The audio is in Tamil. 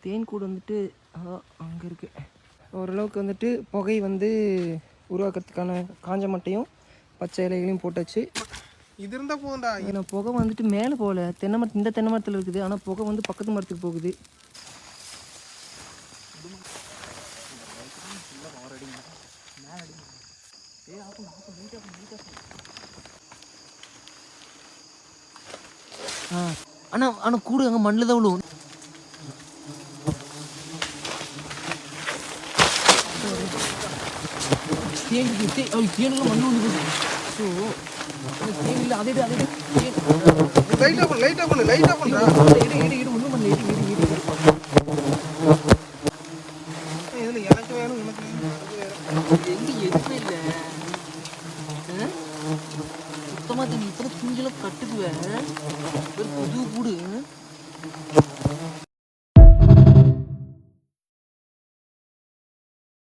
தேன் கூடு வந்துட்டு அங்கே இருக்குது. ஓரளவுக்கு வந்துட்டு புகை வந்து உருவாக்குறதுக்கான காஞ்ச மட்டையும் பச்சை இலைகளையும் போட்டாச்சு. இது இருந்தால் போகும்டா. ஏன்னா புகை வந்துட்டு மேலே போகல, தென்னை மரத்து இந்த தென்னை மரத்தில் இருக்குது. ஆனால் புகை வந்து பக்கத்து மரத்துக்கு போகுது. ஆனால் கூடு அங்கே மண்ணில் தான் விழுவும். தேனில் மண்ணு வந்து ஸோ தேனில் அதே லைட்டாக பண்ணு லைட்டாக பண்ணு லைட்டாக பண்ணுறா.